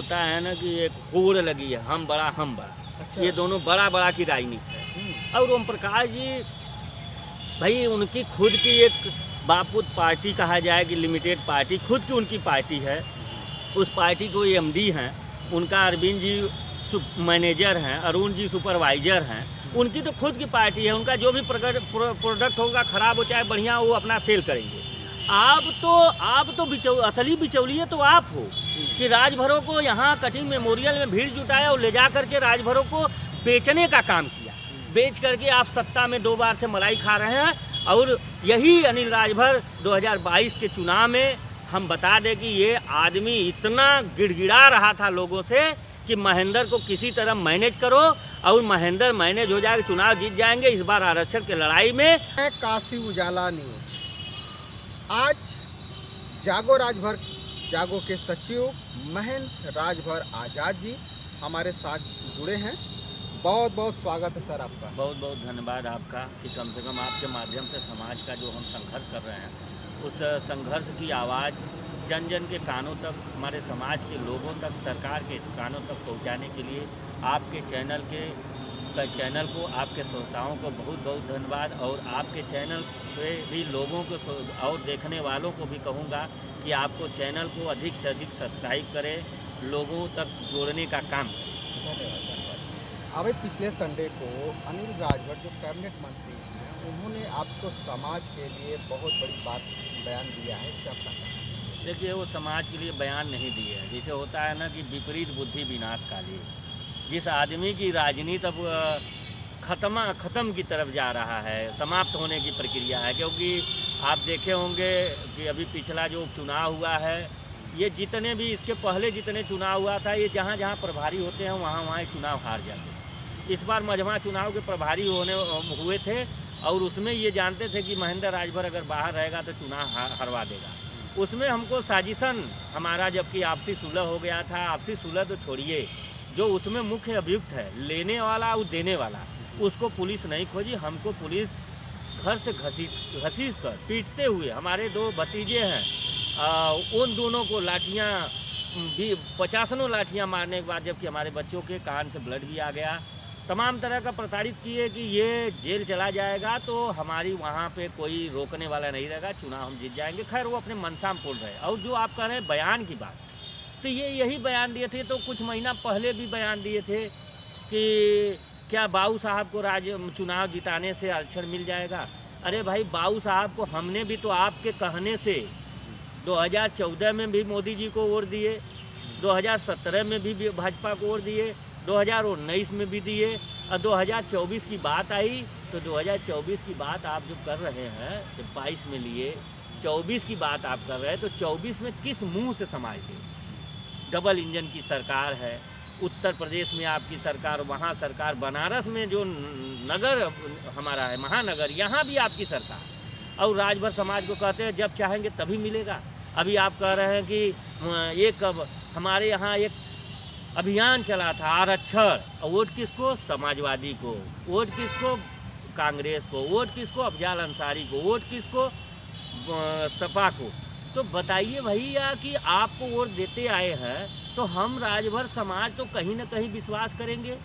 होता है ना कि एक होड़ लगी है, हम बड़ा। अच्छा। ये दोनों बड़ा की राजनीति है। और ओम प्रकाश जी भाई उनकी खुद की एक बापूत पार्टी कहा जाए कि लिमिटेड पार्टी, खुद की उनकी पार्टी है। उस पार्टी को एमडी हैं, उनका अरविंद जी मैनेजर हैं, अरुण जी सुपरवाइजर हैं। उनकी तो खुद की पार्टी है, उनका जो भी प्रोडक्ट होगा ख़राब हो चाहे बढ़िया, वो अपना सेल करेंगे। आप तो असली बिचौलिए तो आप हो कि राजभरों को यहाँ कटिंग मेमोरियल में भीड़ जुटाया और ले जा करके राजभरों को बेचने का काम किया। बेच करके आप सत्ता में 2 बार से मलाई खा रहे हैं। और यही अनिल राजभर 2022 के चुनाव में हम बता दें कि ये आदमी इतना गिड़गिड़ा रहा था लोगों से कि महेंद्र को किसी तरह मैनेज करो, और महेंद्र मैनेज हो जाएगा, चुनाव जीत जाएंगे इस बार आरक्षण की लड़ाई में। काशी उजाला न्यूज आज जागो राजभर जागो के सचिव महेंद्र राजभर आज़ाद जी हमारे साथ जुड़े हैं। बहुत बहुत स्वागत है सर आपका। बहुत बहुत धन्यवाद आपका कि कम से कम आपके माध्यम से समाज का जो हम संघर्ष कर रहे हैं, उस संघर्ष की आवाज़ जन जन के कानों तक, हमारे समाज के लोगों तक, सरकार के कानों तक पहुंचाने के लिए आपके चैनल को, आपके श्रोताओं को बहुत बहुत धन्यवाद। और आपके चैनल पे भी लोगों को और देखने वालों को भी कहूँगा कि आपको चैनल को अधिक से अधिक सब्सक्राइब करें, लोगों तक जोड़ने का काम करें। अभी पिछले संडे को अनिल राजभर जो कैबिनेट मंत्री हैं, उन्होंने आपको समाज के लिए बहुत बड़ी बात बयान दिया है, इसका क्या कहना है? देखिए, वो समाज के लिए बयान नहीं दिए हैं। जैसे होता है ना कि विपरीत बुद्धि विनाशकाली। जिस आदमी की राजनीति अब ख़त्म की तरफ जा रहा है, समाप्त होने की प्रक्रिया है। क्योंकि आप देखे होंगे कि अभी पिछला जो चुनाव हुआ है, ये जितने भी इसके पहले जितने चुनाव हुआ था, ये जहाँ जहाँ प्रभारी होते हैं वहाँ चुनाव हार जाते हैं। इस बार मझमा चुनाव के प्रभारी हुए थे, और उसमें ये जानते थे कि महेंद्र राजभर अगर बाहर रहेगा तो चुनाव हरवा देगा। उसमें हमको साजिशन हमारा, जबकि आपसी सुलह हो गया था। आपसी सुलह तो छोड़िए, जो उसमें मुख्य अभियुक्त है, लेने वाला और देने वाला, उसको पुलिस नहीं खोजी। हमको पुलिस घर से घसीट कर पीटते हुए, हमारे 2 भतीजे हैं, उन दोनों को लाठियाँ भी 50 लाठियाँ मारने के बाद, जबकि हमारे बच्चों के कान से ब्लड भी आ गया, तमाम तरह का प्रताड़ित किए कि ये जेल चला जाएगा तो हमारी वहाँ पे कोई रोकने वाला नहीं रहेगा, चुनाव हम जीत जाएंगे। खैर, वो अपने मनसा में बोल रहे हैं। और जो आप कह रहे हैं बयान की बात, तो ये यही बयान दिए थे। तो कुछ महीना पहले भी बयान दिए थे कि क्या बाऊ साहब को चुनाव जिताने से आरक्षण मिल जाएगा। अरे भाई, बाऊ साहब को हमने भी तो आपके कहने से 2014 में भी मोदी जी को वोट दिए, 2017 में भी भाजपा को वोट दिए, 2019 में भी दिए, और 2024 की बात आई तो 2024 की बात आप जो कर रहे हैं, तो 22 में लिए 24 की बात आप कर रहे हैं, तो 24 में किस मुंह से समाज के? डबल इंजन की सरकार है, उत्तर प्रदेश में आपकी सरकार, वहाँ सरकार, बनारस में जो नगर हमारा है, महानगर, यहाँ भी आपकी सरकार। और राजभर समाज को कहते हैं जब चाहेंगे तभी मिलेगा। अभी आप कह रहे हैं कि एक हमारे यहाँ एक अभियान चला था आरक्षण, वोट किसको? समाजवादी को। वोट किसको? कांग्रेस को। वोट किसको? अफजाल अंसारी को। वोट किसको? सपा को। तो बताइए भैया कि आपको वोट देते आए हैं तो हम राजभर समाज तो कहीं ना कहीं विश्वास करेंगे।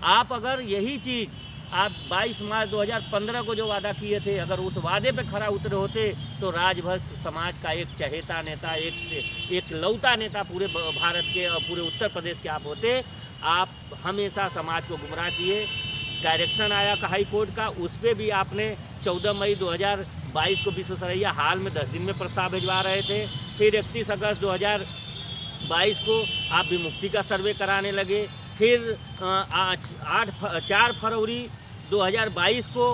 आप अगर यही चीज़ आप 22 मार्च 2015 को जो वादा किए थे, अगर उस वादे पे खरा उतरे होते तो राजभर समाज का एक चहेता नेता, एक लौता नेता पूरे भारत के और पूरे उत्तर प्रदेश के आप होते। आप हमेशा समाज को गुमराह किए। डायरेक्शन आया हाई कोर्ट का, उस पर भी आपने 14 मई 2022 को विश्वेश्वरैया हाल में 10 दिन में प्रस्ताव भिजवा रहे थे। फिर 31 अगस्त 2022 को आप विमुक्ति का सर्वे कराने लगे। फिर 4 फरवरी 2022 को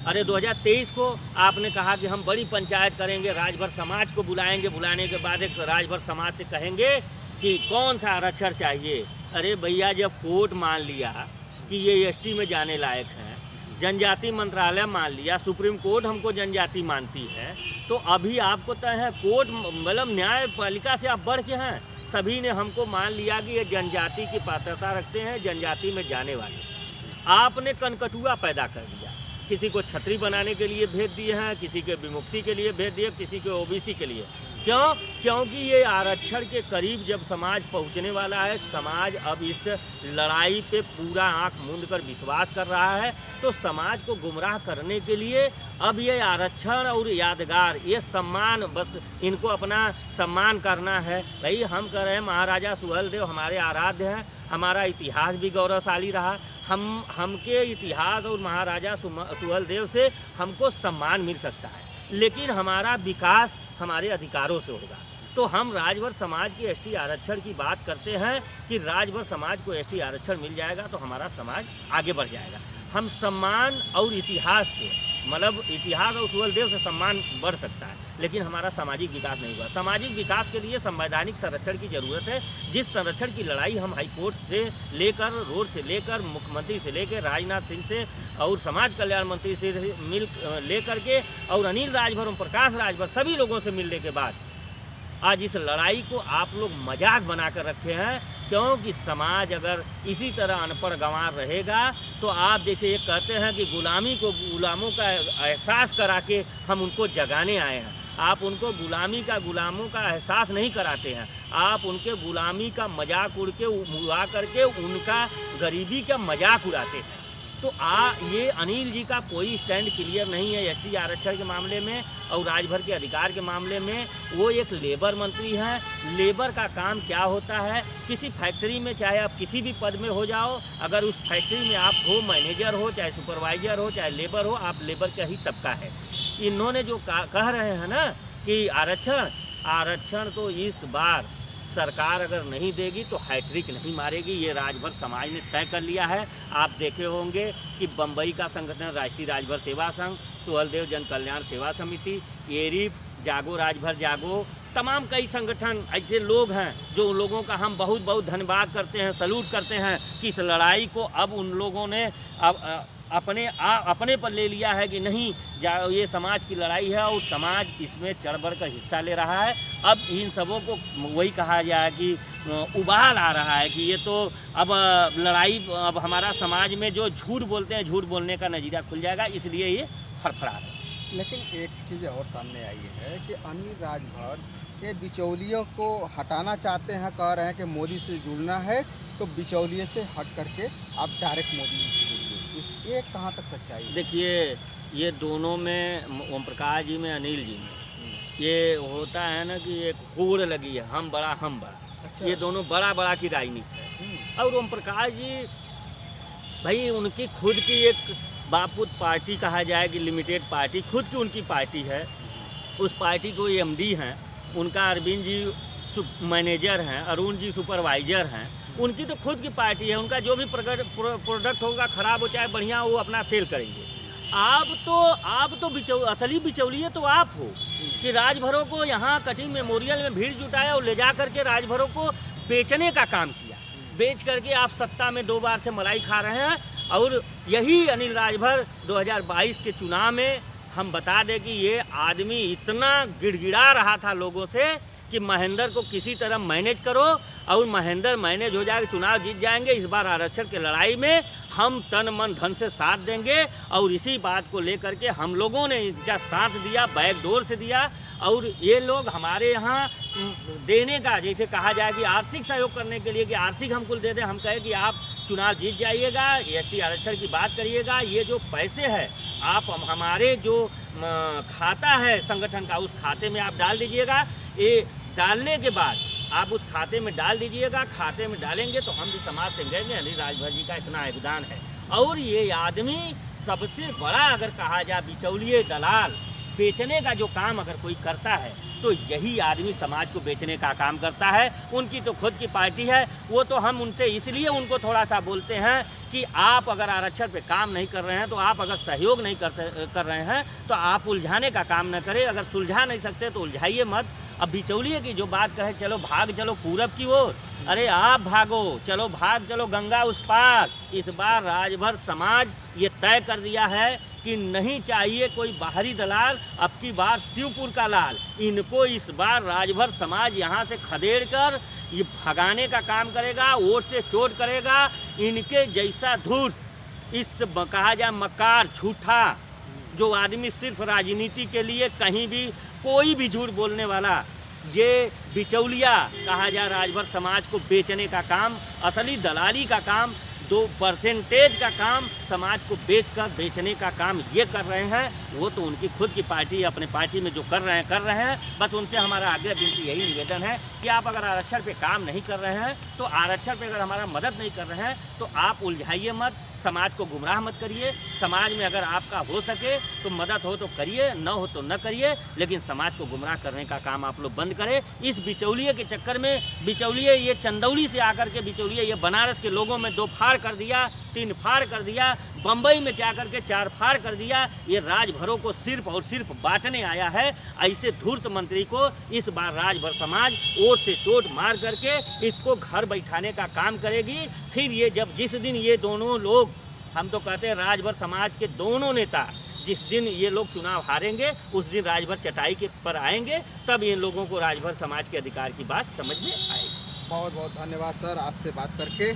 2023 को आपने कहा कि हम बड़ी पंचायत करेंगे, राजभर समाज को बुलाएंगे। बुलाने के बाद एक राजभर समाज से कहेंगे कि कौन सा आरक्षण चाहिए। अरे भैया, जब कोर्ट मान लिया कि ये एसटी में जाने लायक है, जनजाति मंत्रालय मान लिया, सुप्रीम कोर्ट हमको जनजाति मानती है, तो अभी आपको तय है कोर्ट, मतलब न्यायपालिका से आप बढ़ के हैं। सभी ने हमको मान लिया कि ये जनजाति की पात्रता रखते हैं, जनजाति में जाने वाले। आपने कनकटुआ पैदा कर दिया, किसी को छतरी बनाने के लिए भेज दिए हैं, किसी के विमुक्ति के लिए भेज दिए, किसी के ओबीसी के लिए। क्यों? क्योंकि ये आरक्षण के करीब जब समाज पहुंचने वाला है, समाज अब इस लड़ाई पे पूरा आंख मूंद कर विश्वास कर रहा है, तो समाज को गुमराह करने के लिए अब ये आरक्षण और यादगार, ये सम्मान, बस इनको अपना सम्मान करना है। भाई हम कह रहे हैं महाराजा सुहेलदेव हमारे आराध्य हैं, हमारा इतिहास भी गौरवशाली रहा, हमके इतिहास और महाराजा सुहेलदेव से हमको सम्मान मिल सकता है, लेकिन हमारा विकास हमारे अधिकारों से होगा। तो हम राजभर समाज की एसटी आरक्षण की बात करते हैं कि राजभर समाज को एसटी आरक्षण मिल जाएगा तो हमारा समाज आगे बढ़ जाएगा। हम सम्मान और इतिहास से, मतलब इतिहास और सुहेलदेव से सम्मान बढ़ सकता है, लेकिन हमारा सामाजिक विकास नहीं हुआ। सामाजिक विकास के लिए संवैधानिक संरक्षण की ज़रूरत है, जिस संरक्षण की लड़ाई हम हाईकोर्ट से लेकर, रोड से लेकर, मुख्यमंत्री से लेकर, राजनाथ सिंह से और समाज कल्याण मंत्री से मिल लेकर के और अनिल राजभर, ओम प्रकाश राजभर, सभी लोगों से मिलने के बाद आज इस लड़ाई को आप लोग मजाक बना कर रखे हैं। क्योंकि समाज अगर इसी तरह अनपढ़ गंवार रहेगा तो आप जैसे ये कहते हैं कि गुलामी को गुलामों का एहसास करा के हम उनको जगाने आए हैं, आप उनको गुलामों का एहसास नहीं कराते हैं, आप उनके गुलामी का मजाक उड़ा करके उनका गरीबी का मजाक उड़ाते हैं। तो ये अनिल जी का कोई स्टैंड क्लियर नहीं है एसटी आरक्षण के मामले में और राजभर के अधिकार के मामले में। वो एक लेबर मंत्री हैं। लेबर का काम क्या होता है? किसी फैक्ट्री में चाहे आप किसी भी पद में हो जाओ, अगर उस फैक्ट्री में आप हो, मैनेजर हो, चाहे सुपरवाइजर हो, चाहे लेबर हो, आप लेबर का ही तबका है। इन्होंने जो कह रहे हैं ना कि आरक्षण तो इस बार सरकार अगर नहीं देगी तो हैट्रिक नहीं मारेगी, ये राजभर समाज ने तय कर लिया है। आप देखे होंगे कि बम्बई का संगठन राष्ट्रीय राजभर सेवा संघ, सुहेलदेव जन कल्याण सेवा समिति, एरिफ, जागो राजभर जागो, तमाम कई संगठन ऐसे लोग हैं जो उन लोगों का हम बहुत बहुत धन्यवाद करते हैं, सैल्यूट करते हैं कि इस लड़ाई को अब उन लोगों ने अपने पर ले लिया है कि नहीं, ये समाज की लड़ाई है और समाज इसमें चढ़ बढ़ कर हिस्सा ले रहा है। अब इन सबों को वही कहा जाए कि उबाल आ रहा है कि ये तो अब लड़ाई, अब हमारा समाज में जो झूठ बोलते हैं, झूठ बोलने का नज़रिया खुल जाएगा, इसलिए ये फड़फड़ा रहा है। लेकिन एक चीज़ और सामने आई है कि अनिल राजभर ये बिचौलियों को हटाना चाहते हैं, कह रहे हैं कि मोदी से जुड़ना है तो बिचौलिए से हट करके आप डायरेक्ट मोदी जी से जुड़िए। इस एक कहाँ तक सच्चाई है? देखिए, ये दोनों में, ओम प्रकाश जी में, अनिल जी में, ये होता है ना कि एक होड़ लगी है, हम बड़ा हम बड़ा। अच्छा। ये दोनों बड़ा की राजनीति है। और ओम प्रकाश जी भाई, उनकी खुद की एक बापूत पार्टी कहा जाए कि लिमिटेड पार्टी, खुद की उनकी पार्टी है। उस पार्टी को एमडी हैं, उनका अरविंद जी मैनेजर हैं, अरुण जी सुपरवाइजर हैं। उनकी तो खुद की पार्टी है, उनका जो भी प्रोडक्ट होगा, ख़राब हो चाहे बढ़िया, वो अपना सेल करेंगे। आप तो असली बिचौलिए तो आप हो कि राजभरों को यहाँ कटिंग मेमोरियल में भीड़ जुटाया और ले जा करके राजभरों को बेचने का काम किया। बेच करके आप सत्ता में 2 बार से मलाई खा रहे हैं। और यही अनिल राजभर 2022 के चुनाव में हम बता दें कि ये आदमी इतना गिड़गिड़ा रहा था लोगों से कि महेंद्र को किसी तरह मैनेज करो, और महेंद्र मैनेज हो जाएगा, चुनाव जीत जाएंगे। इस बार आरक्षण की लड़ाई में हम तन मन धन से साथ देंगे, और इसी बात को लेकर के हम लोगों ने इनका साथ दिया, बैकडोर से दिया। और ये लोग हमारे यहाँ देने का, जैसे कहा जाए कि आर्थिक सहयोग करने के लिए कि आर्थिक हम कुल दे दें, हम कहें कि आप चुनाव जीत जाइएगा, एसटी आरक्षण की बात करिएगा, ये जो पैसे हैं आप हमारे जो खाता है संगठन का, उस खाते में आप डाल दीजिएगा। ये डालने के बाद आप उस खाते में डाल दीजिएगा। खाते में डालेंगे तो हम भी समाज से कहेंगे अनिल राजभर जी का इतना योगदान है। और ये आदमी सबसे बड़ा, अगर कहा जाए बिचौलिए दलाल, बेचने का जो काम अगर कोई करता है तो यही आदमी समाज को बेचने का काम करता है। उनकी तो खुद की पार्टी है। वो तो हम उनसे इसलिए उनको थोड़ा सा बोलते हैं कि आप अगर आरक्षण पे काम नहीं कर रहे हैं, तो आप अगर सहयोग नहीं कर रहे हैं तो आप उलझाने का काम न करें। अगर सुलझा नहीं सकते तो उलझाइए मत। अब बिचौलिए की जो बात कहे, चलो भाग चलो पूरब की ओर, अरे आप भागो, चलो भाग चलो गंगा उस पार। इस बार राजभर समाज ये तय कर दिया है कि नहीं चाहिए कोई बाहरी दलाल, अब की बार शिवपुर का लाल। इनको इस बार राजभर समाज यहाँ से खदेड़ कर ये भगाने का काम करेगा, वोट से चोट करेगा। इनके जैसा धूर्त, इस कहा जाए मकार, झूठा, जो आदमी सिर्फ राजनीति के लिए कहीं भी कोई भी झूठ बोलने वाला, ये बिचौलिया कहा जाए राजभर समाज को बेचने का काम, असली दलाली का काम, 2% का काम, समाज को बेचने का काम ये कर रहे हैं। वो तो उनकी खुद की पार्टी, अपने पार्टी में जो कर रहे हैं। बस उनसे हमारा आग्रह विनती यही निवेदन है कि आप अगर आरक्षण पे काम नहीं कर रहे हैं, तो आरक्षण पे अगर हमारा मदद नहीं कर रहे हैं, तो आप उलझाइए मत, समाज को गुमराह मत करिए। समाज में अगर आपका हो सके तो मदद हो तो करिए, न हो तो न करिए, लेकिन समाज को गुमराह करने का काम आप लोग बंद करें। इस बिचौलिए के चक्कर में, बिचौलिए ये चंदौली से आकर के बिचौलिए ये बनारस के लोगों में 2 फाड़ कर दिया, 3 फाड़ कर दिया, बम्बई में जाकर के 4 फाड़ कर दिया। ये राजभरों को सिर्फ और सिर्फ बांटने आया है। ऐसे धूर्त मंत्री को इस बार राजभर समाज ओट से चोट मार करके इसको घर बैठाने का काम करेगी। फिर ये जिस दिन ये दोनों लोग, हम तो कहते हैं राजभर समाज के दोनों नेता, जिस दिन ये लोग चुनाव हारेंगे उस दिन राजभर चटाई के पर आएंगे, तब इन लोगों को राजभर समाज के अधिकार की बात समझ में आएगी। बहुत बहुत धन्यवाद सर आपसे बात करके।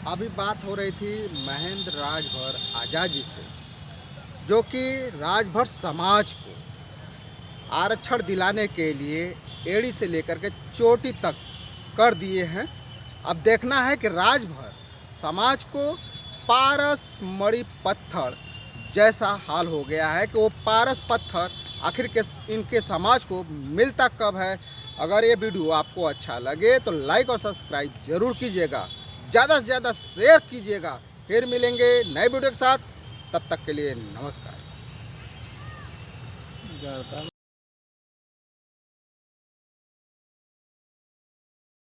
अभी बात हो रही थी महेंद्र राजभर आजाद जी से, जो कि राजभर समाज को आरक्षण दिलाने के लिए एड़ी से लेकर के चोटी तक कर दिए हैं। अब देखना है कि राजभर समाज को पारस मणि पत्थर जैसा हाल हो गया है कि वो पारस पत्थर आखिर के इनके समाज को मिलता कब है। अगर ये वीडियो आपको अच्छा लगे तो लाइक और सब्सक्राइब जरूर कीजिएगा, ज़्यादा से ज़्यादा शेयर कीजिएगा। फिर मिलेंगे नए वीडियो के साथ, तब तक के लिए नमस्कार।